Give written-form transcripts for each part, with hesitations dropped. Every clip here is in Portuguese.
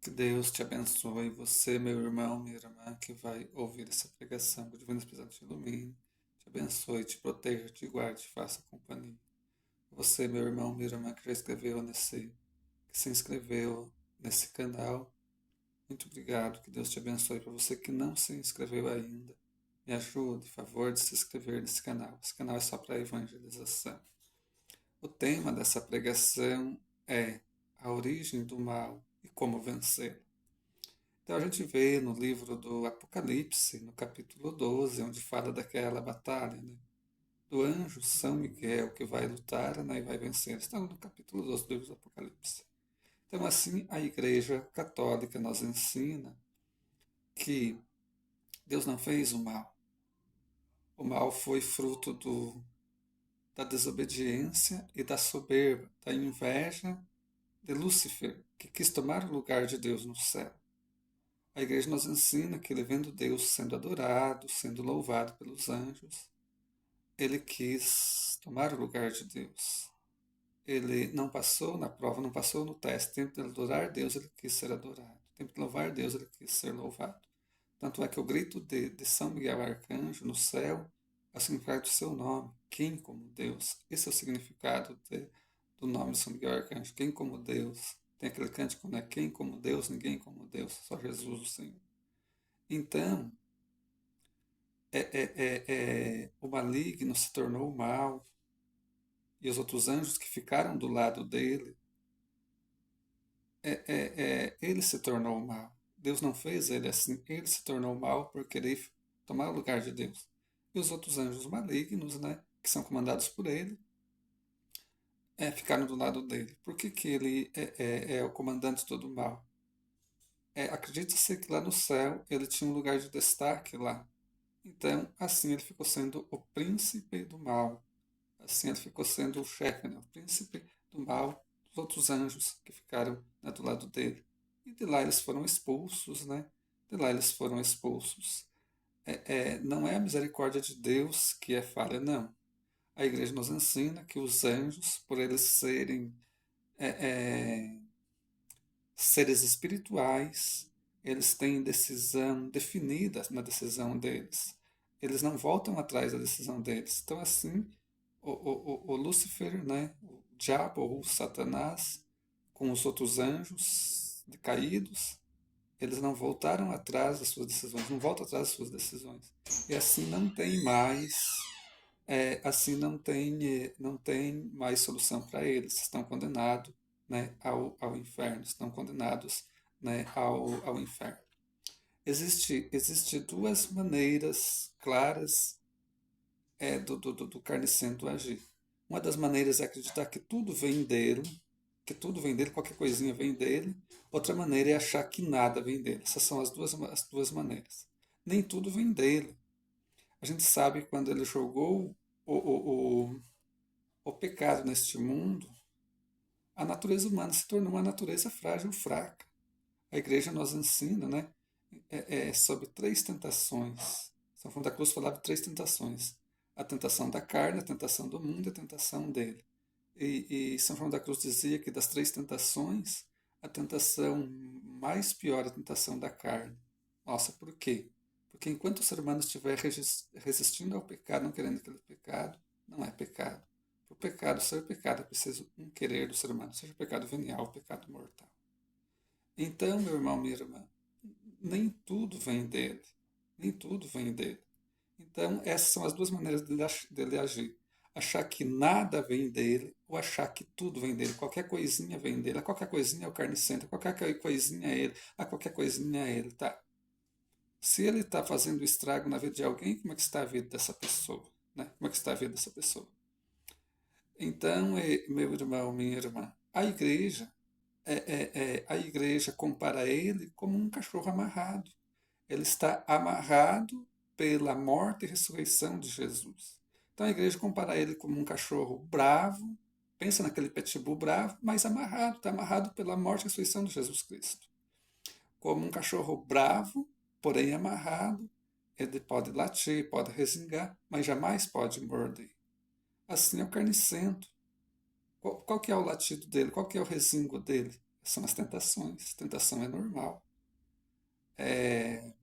Que Deus te abençoe, você, meu irmão, minha irmã, que vai ouvir essa pregação. Que o Divino Espírito te ilumine, te abençoe, te proteja, te guarde, te faça companhia. Você, meu irmão, minha irmã, que já escreveu que se inscreveu nesse canal, muito obrigado. Que Deus te abençoe. Para você que não se inscreveu ainda, me ajude, por favor, de se inscrever nesse canal. Esse canal é só para evangelização. O tema dessa pregação é a origem do mal e como vencê-lo. Então a gente vê no livro do Apocalipse, no capítulo 12, onde fala daquela batalha, né, do anjo São Miguel que vai lutar, né, e vai vencer. Estamos no capítulo 12 do livro do Apocalipse. Então assim a Igreja Católica nos ensina que Deus não fez o mal. O mal foi fruto da desobediência e da soberba, da inveja de Lúcifer, que quis tomar o lugar de Deus no céu. A igreja nos ensina que ele, vendo Deus sendo adorado, sendo louvado pelos anjos, ele quis tomar o lugar de Deus. Ele não passou na prova, não passou no teste. Tempo de adorar Deus, ele quis ser adorado. Tempo de louvar Deus, ele quis ser louvado. Tanto é que o grito de São Miguel Arcanjo no céu é o significado do seu nome. Quem como Deus? Esse é o significado do nome de São Miguel Arcanjo. Quem como Deus? Tem aquele cântico, né? Quem como Deus? Ninguém como Deus. Só Jesus, o Senhor. Então, o maligno se tornou mal e os outros anjos que ficaram do lado dele, ele se tornou mal. Deus não fez ele assim, ele se tornou mal por querer tomar o lugar de Deus. E os outros anjos malignos, né, que são comandados por ele, ficaram do lado dele. Por que, que ele é o comandante de todo o mal? Acredita-se que lá no céu ele tinha um lugar de destaque lá. Então, assim ele ficou sendo o príncipe do mal. Assim ele ficou sendo o chefe, né, o príncipe do mal dos outros anjos que ficaram, né, do lado dele. E de lá eles foram expulsos, né? De lá eles foram expulsos. Não é a misericórdia de Deus que é falha, não. A igreja nos ensina que os anjos, por eles serem é, é, seres espirituais, eles têm decisão definida na decisão deles. Eles não voltam atrás da decisão deles. Então, assim, o Lúcifer, né, o diabo ou Satanás, com os outros anjos caídos, eles não voltaram atrás das suas decisões, não voltam atrás das suas decisões. E assim não tem mais, assim não tem mais solução para eles. Estão condenados, né, ao inferno, estão condenados, né, ao inferno. Existe duas maneiras claras do carnicento agir. Uma das maneiras é acreditar que tudo vem dele, qualquer coisinha vem dele. Outra maneira é achar que nada vem dele. Essas são as duas maneiras. Nem tudo vem dele. A gente sabe que quando ele jogou o, o, o, o pecado neste mundo, a natureza humana se tornou uma natureza frágil, fraca. A igreja nos ensina, né, sobre três tentações. São João da Cruz falava de três tentações: a tentação da carne, a tentação do mundo e a tentação dele. E São João da Cruz dizia que das três tentações, a tentação mais pior é a tentação da carne. Nossa, por quê? Porque enquanto o ser humano estiver resistindo ao pecado, não querendo aquele pecado, não é pecado. Para o pecado ser pecado, é preciso um querer do ser humano, seja o pecado venial ou o pecado mortal. Então, meu irmão, minha irmã, nem tudo vem dele. Nem tudo vem dele. Então, essas são as duas maneiras dele agir. Achar que nada vem dele ou achar que tudo vem dele. Qualquer coisinha vem dele. A qualquer coisinha é o carnicento. Qualquer coisinha é ele. A qualquer coisinha é ele. Tá. Se ele está fazendo estrago na vida de alguém, como é que está a vida dessa pessoa? Né? Como é que está a vida dessa pessoa? Então, meu irmão, minha irmã, a igreja compara ele como um cachorro amarrado. Ele está amarrado pela morte e ressurreição de Jesus. Então a igreja compara ele como um cachorro bravo, pensa naquele pitbull bravo, mas amarrado, está amarrado pela morte e ressurreição de Jesus Cristo. Como um cachorro bravo, porém amarrado, ele pode latir, pode resmungar, mas jamais pode morder. Assim é o carnicento. Qual que é o latido dele? Qual que é o resínguo dele? são as tentações. Tentação é normal. É,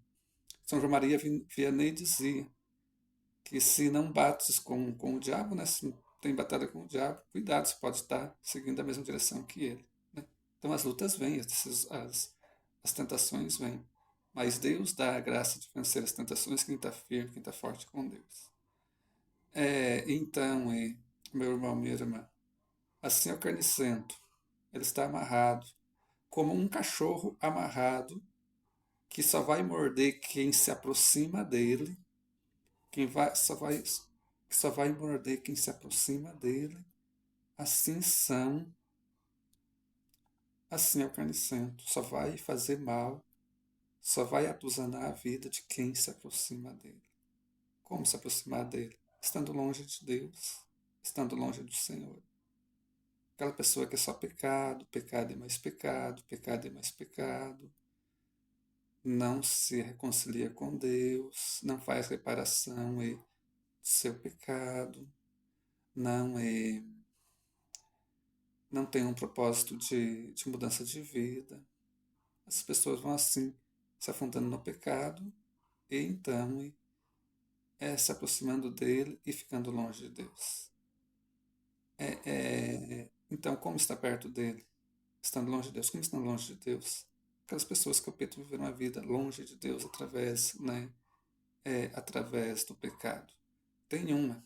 São João Maria Vianney dizia que se não bates com o diabo, né, se não tem batalha com o diabo, cuidado, você pode estar seguindo a mesma direção que ele. Né? Então as lutas vêm, as tentações vêm. Mas Deus dá a graça de vencer as tentações quem está firme, quem está forte com Deus. Então, meu irmão, minha irmã, assim é o carnicento. Ele está amarrado, como um cachorro amarrado, que só vai morder quem se aproxima dele, quem vai, só vai morder quem se aproxima dele. Assim são, assim é o carnicento. Só vai fazer mal, só vai atusanar a vida de quem se aproxima dele. Como se aproximar dele? Estando longe de Deus, estando longe do Senhor. Aquela pessoa que é só pecado, pecado e mais pecado, pecado e mais pecado, não se reconcilia com Deus, não faz reparação de seu pecado, não não tem um propósito de mudança de vida. As pessoas vão assim, se afundando no pecado e então se aproximando dele e ficando longe de Deus. Então, como está perto dele? Estando longe de Deus. Como estão longe de Deus? Aquelas pessoas que optam viver uma vida longe de Deus através, através do pecado. Tem uma.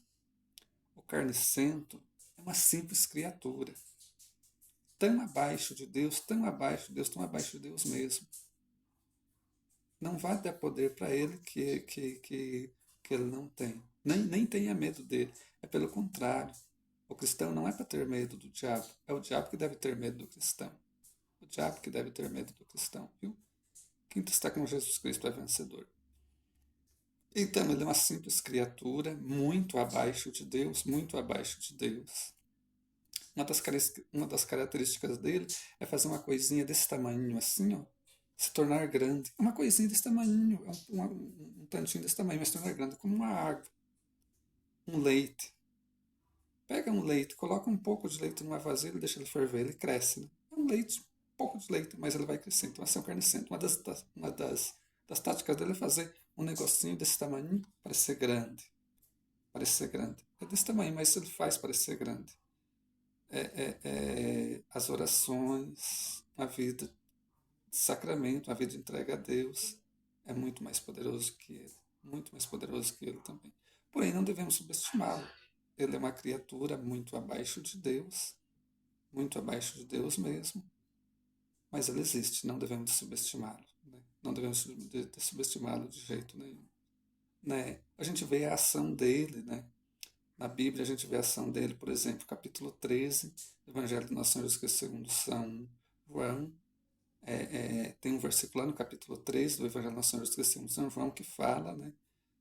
O carnicento é uma simples criatura. Tão abaixo de Deus, tão abaixo de Deus, tão abaixo de Deus mesmo. Não vai dar poder para ele que ele não tem. Nem tenha medo dele. É pelo contrário. O cristão não é para ter medo do diabo. É o diabo que deve ter medo do cristão. O diabo que deve ter medo do cristão. Viu? Quem está com Jesus Cristo é vencedor. Então, ele é uma simples criatura, muito abaixo de Deus, muito abaixo de Deus. Uma das características dele é fazer uma coisinha desse tamanho assim, ó, se tornar grande. É uma coisinha desse tamanho, um tantinho desse tamanho, mas se tornar grande, como uma água, um leite. Pega um leite, coloca um pouco de leite numa vasilha e deixa ele ferver, ele cresce. Né? É um leite, um pouco de leite, mas ele vai crescer. Então, essa é um carnicento. Uma das táticas dele é fazer um negocinho desse tamanho parecer grande. Parecer grande. É desse tamanho, mas ele faz parecer grande. As orações, a vida de sacramento, a vida de entrega a Deus é muito mais poderoso que ele. Muito mais poderoso que ele também. Porém, não devemos subestimá-lo. Ele é uma criatura muito abaixo de Deus, muito abaixo de Deus mesmo, mas ele existe, não devemos subestimá-lo. Né? Não devemos subestimá-lo de jeito nenhum. Né? A gente vê a ação dele, né? Na Bíblia a gente vê a ação dele, por exemplo, capítulo 13, do Evangelho de Nosso Senhor Jesus Cristo segundo São João. Tem um versículo lá no capítulo 3 do Evangelho de Nosso Senhor Jesus Cristo segundo São João que fala, né,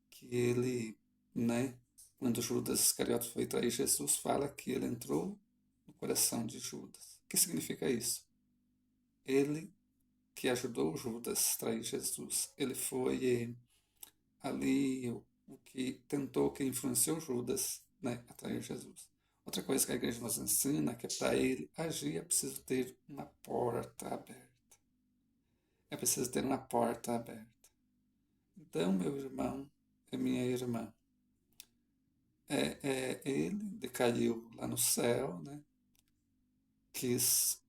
que ele, né, quando Judas Iscariotes foi trair Jesus, fala que ele entrou no coração de Judas. O que significa isso? Ele que ajudou Judas a trair Jesus, ele foi ali o que tentou, que influenciou Judas, né, a trair Jesus. Outra coisa que a igreja nos ensina é que para ele agir é preciso ter uma porta aberta. É preciso ter uma porta aberta. Então, meu irmão e minha irmã, ele decaiu lá no céu, né? Quis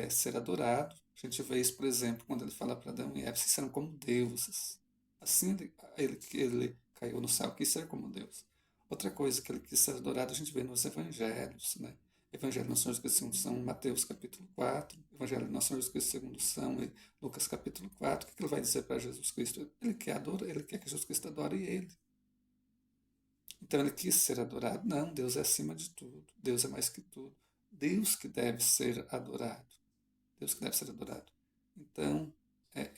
ser adorado. A gente vê isso, por exemplo, quando ele fala para Adão e Eva, vocês serão como deuses. Assim ele caiu no céu, quis ser como Deus. Outra coisa que ele quis ser adorado, a gente vê nos evangelhos, né? Evangelho de Nosso Senhor Jesus Cristo segundo São Mateus capítulo 4, Evangelho de Nosso Senhor Jesus Cristo segundo São Lucas capítulo 4. O que ele vai dizer para Jesus Cristo? Ele quer que Jesus Cristo adore ele. Então ele quis ser adorado. Não, Deus é acima de tudo. Deus é mais que tudo. Deus que deve ser adorado. Deus que deve ser adorado. Então,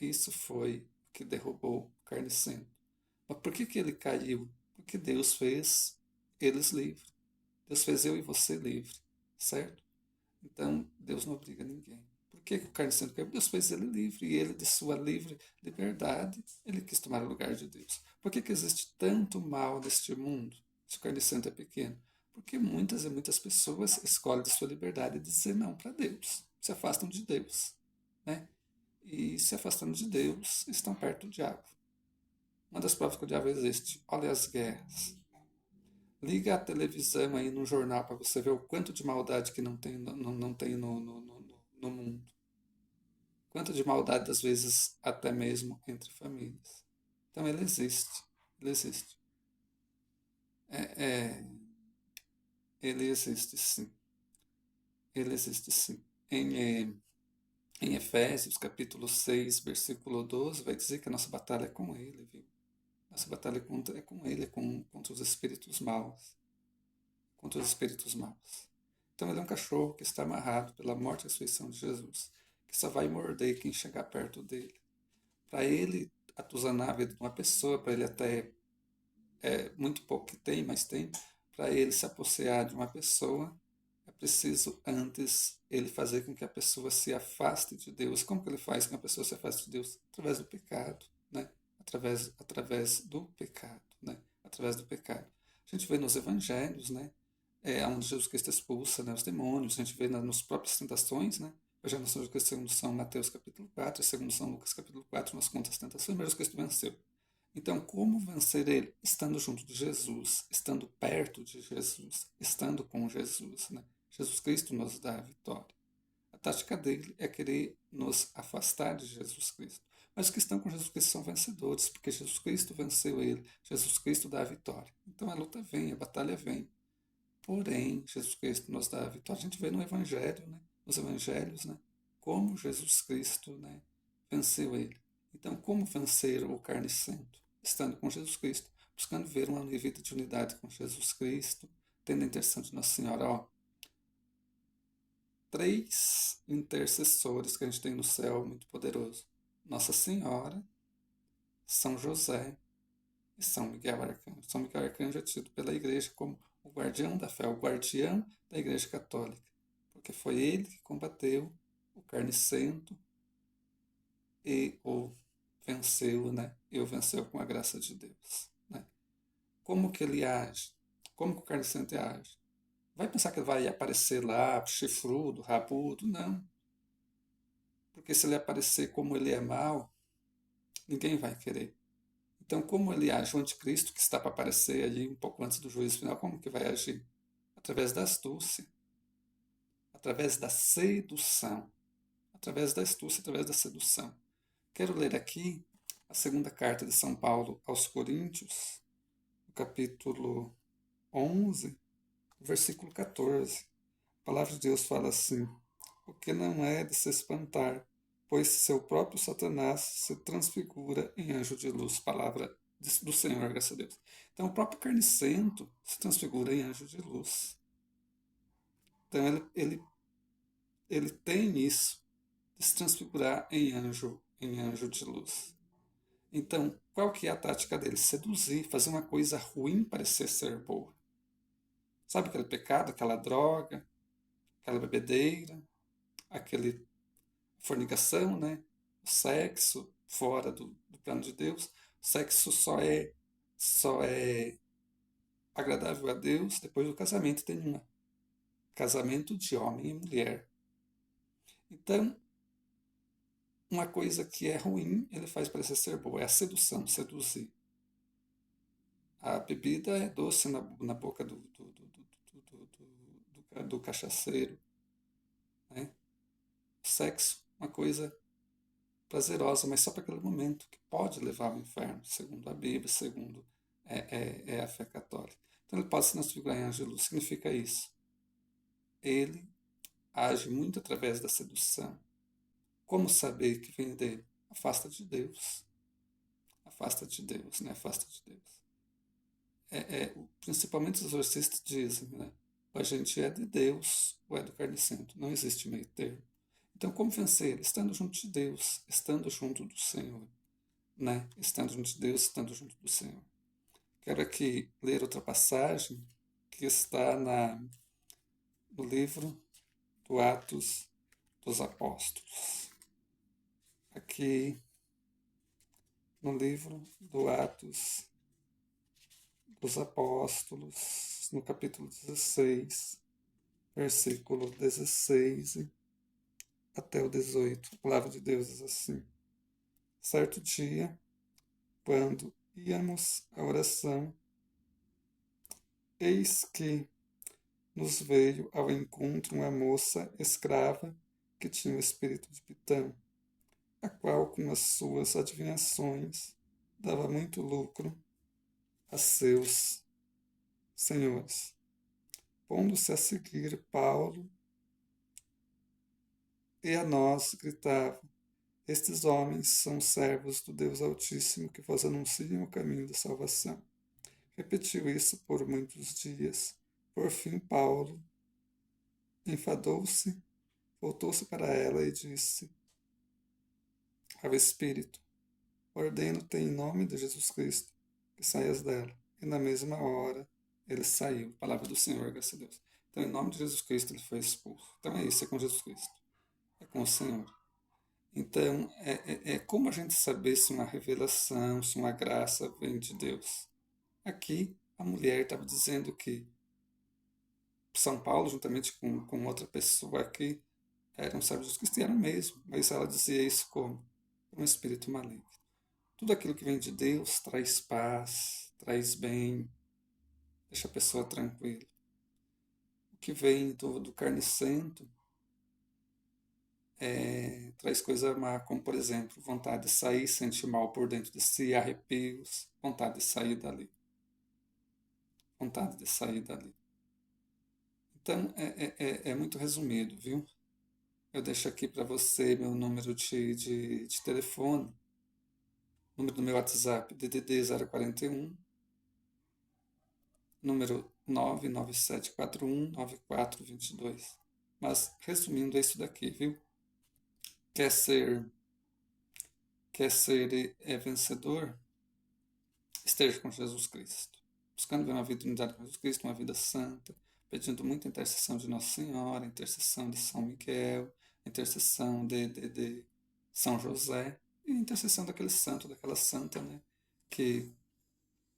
isso foi o que derrubou o carnicento. Mas por que ele caiu? Porque Deus fez eles livres. Deus fez eu e você livre, certo? Então, Deus não obriga ninguém. Por que o carnicento caiu? Deus fez ele livre, e ele, de sua livre liberdade, ele quis tomar o lugar de Deus. Por que existe tanto mal neste mundo, se o carnicento é pequeno? Porque muitas e muitas pessoas escolhem de sua liberdade dizer não para Deus, se afastam de Deus. e se afastando de Deus, estão perto do diabo. Uma das provas que o diabo existe, olha as guerras. Liga a televisão aí no jornal para você ver o quanto de maldade que não tem, não tem no mundo. Quanto de maldade, às vezes, até mesmo entre famílias. Então ele existe. Ele existe. É, é, ele existe sim. Ele existe sim. Em Efésios, capítulo 6, versículo 12, vai dizer que a nossa batalha é com ele, viu? Nossa batalha é com ele, contra os espíritos maus. Contra os espíritos maus. Então ele é um cachorro que está amarrado pela morte e ressurreição de Jesus, que só vai morder quem chegar perto dele. Para ele atusanar a vida de uma pessoa, para ele até muito pouco que tem, mas tem, para ele se apossar de uma pessoa, é preciso antes ele fazer com que a pessoa se afaste de Deus. Como que ele faz com que a pessoa se afaste de Deus? Através do pecado, né? Através do pecado, né? Através do pecado. A gente vê nos evangelhos, né? Onde Jesus Cristo expulsa, né, os demônios, a gente vê nas próprias tentações, né? Já nós estamos segundo São Mateus capítulo 4, segundo São Lucas capítulo 4, nas contas tentações, mas Jesus Cristo venceu. Então, como vencer ele? Estando junto de Jesus, estando perto de Jesus, estando com Jesus, né? Jesus Cristo nos dá a vitória. A tática dele é querer nos afastar de Jesus Cristo. Mas os que estão com Jesus Cristo são vencedores, porque Jesus Cristo venceu ele, Jesus Cristo dá a vitória. Então a luta vem, a batalha vem. Porém, Jesus Cristo nos dá a vitória. A gente vê no Evangelho, né? Nos Evangelhos, né? Como Jesus Cristo, né? Venceu ele. Então, como vencer o carnicento? Estando com Jesus Cristo, buscando ver uma vida de unidade com Jesus Cristo, tendo a intercessão de Nossa Senhora. Ó, 3 intercessores que a gente tem no céu muito poderoso. Nossa Senhora, São José e São Miguel Arcanjo. São Miguel Arcanjo é tido pela Igreja como o guardião da fé, o guardião da Igreja Católica, porque foi ele que combateu o carnicento e o venceu, né? E o venceu com a graça de Deus, né? Como que ele age? Como que o carnicento age? Vai pensar que ele vai aparecer lá, chifrudo, rabudo? Não. Porque se ele aparecer como ele é mau, ninguém vai querer. Então, como ele age, o anticristo que está para aparecer ali um pouco antes do juízo final, como que vai agir? Através da astúcia, através da sedução, através da astúcia, através da sedução. Quero ler aqui a segunda carta de São Paulo aos Coríntios, no capítulo 11, versículo 14. A palavra de Deus fala assim: o que não é de se espantar, pois seu próprio Satanás se transfigura em anjo de luz. Palavra do Senhor, graças a Deus. Então, o próprio carnicento se transfigura em anjo de luz. Então, ele tem isso de se transfigurar em anjo de luz. Então, qual que é a tática dele? Seduzir, fazer uma coisa ruim parecer ser boa. Sabe aquele pecado, aquela droga, aquela bebedeira, aquele fornicação, né? O sexo fora do plano de Deus. O sexo só é agradável a Deus depois do casamento. Tem um casamento de homem e mulher. Então, uma coisa que é ruim, ele faz parecer ser boa. É a sedução, seduzir. A bebida é doce na boca do cachaceiro. Né? O sexo, uma coisa prazerosa, mas só para aquele momento, que pode levar ao inferno, segundo a Bíblia, segundo a fé católica. Então ele pode se transfigurar em anjo de luz. Significa isso. Ele age muito através da sedução. Como saber que vem dele? Afasta de Deus. Afasta de Deus, né? Afasta de Deus. Principalmente os exorcistas dizem, né? Ou a gente é de Deus ou é do carnicento. Não existe meio termo. Então, como vencer? Estando junto de Deus, estando junto do Senhor. Né? Estando junto de Deus, estando junto do Senhor. Quero aqui ler outra passagem que está no livro do Atos dos Apóstolos. Aqui no livro do Atos dos Apóstolos, no capítulo 16, versículo 16 até o 18. A palavra de Deus diz assim: certo dia, quando íamos à oração, eis que nos veio ao encontro uma moça escrava que tinha o espírito de Pitã, a qual, com as suas adivinhações, dava muito lucro a seus senhores. Pondo-se a seguir Paulo e a nós, gritava: estes homens são servos do Deus Altíssimo que vos anunciam o caminho da salvação. Repetiu isso por muitos dias. Por fim, Paulo enfadou-se, voltou-se para ela e disse ao Espírito: ordeno-te em nome de Jesus Cristo que saias dela. E na mesma hora ele saiu. Palavra do Senhor, graças a Deus. Então, em nome de Jesus Cristo, ele foi expulso. Então é isso, é com Jesus Cristo. É com o Senhor. Então, é como a gente saber se uma revelação, se uma graça vem de Deus. Aqui, a mulher estava dizendo que São Paulo, juntamente com outra pessoa aqui, eram servos de Jesus Cristo, e eram mesmo. Mas ela dizia isso como? Um espírito maligno. Tudo aquilo que vem de Deus traz paz, traz bem, deixa a pessoa tranquila. O que vem do carnicento traz coisa má, como por exemplo, vontade de sair, sentir mal por dentro de si, arrepios, vontade de sair dali. Vontade de sair dali. Então, é muito resumido, viu? Eu deixo aqui para você meu número de telefone, número do meu WhatsApp, DDD 041, número 997419422. Mas, resumindo, é isso daqui, viu? Quer ser vencedor? Esteja com Jesus Cristo. Buscando ver uma vida de unidade com Jesus Cristo, uma vida santa, pedindo muita intercessão de Nossa Senhora, intercessão de São Miguel, intercessão de São José, e intercessão daquele santo, daquela santa, né? Que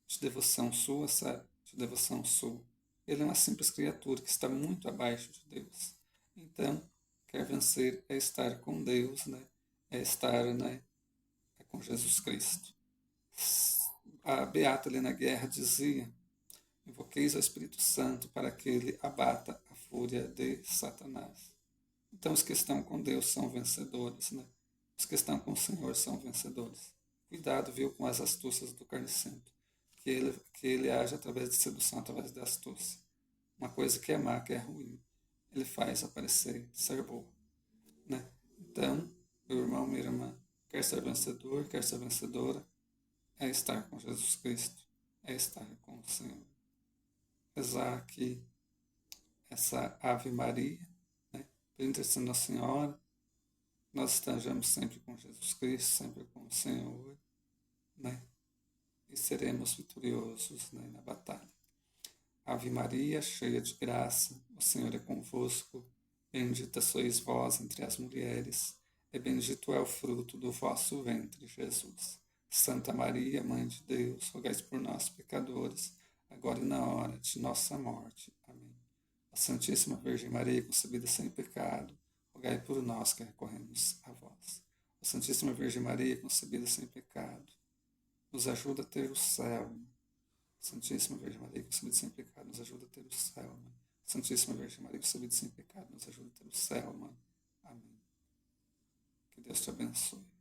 de devoção sua, sabe? De devoção sua. Ele é uma simples criatura que está muito abaixo de Deus. Então, quer vencer é estar com Deus, né? É estar, né? É com Jesus Cristo. A Beata Helena Guerra dizia: invoqueis o Espírito Santo para que ele abata a fúria de Satanás. Então, os que estão com Deus são vencedores, né? Os que estão com o Senhor são vencedores. Cuidado, viu, com as astúcias do carnicento. Que ele age através de sedução, através da astúcia. Uma coisa que é má, que é ruim, ele faz aparecer ser boa, né? Então, meu irmão, minha irmã, quer ser vencedor, quer ser vencedora, é estar com Jesus Cristo, é estar com o Senhor. Rezar aqui essa Ave Maria, né? Pedindo a Nossa Senhora, nós estejamos sempre com Jesus Cristo, sempre com o Senhor, né? E seremos vitoriosos, né, na batalha. Ave Maria, cheia de graça, o Senhor é convosco. Bendita sois vós entre as mulheres, e bendito é o fruto do vosso ventre, Jesus. Santa Maria, Mãe de Deus, rogai por nós, pecadores, agora e na hora de nossa morte. Amém. A Santíssima Virgem Maria, concebida sem pecado, rogai por nós que recorremos a vós. A Santíssima Virgem Maria, concebida sem pecado, nos ajuda a ter o céu. Santíssima Virgem Maria, concebida sem pecado, nos ajuda a ter o céu, Mãe. Santíssima Virgem Maria, concebida sem pecado, nos ajuda a ter o céu, Mãe. Amém. Que Deus te abençoe.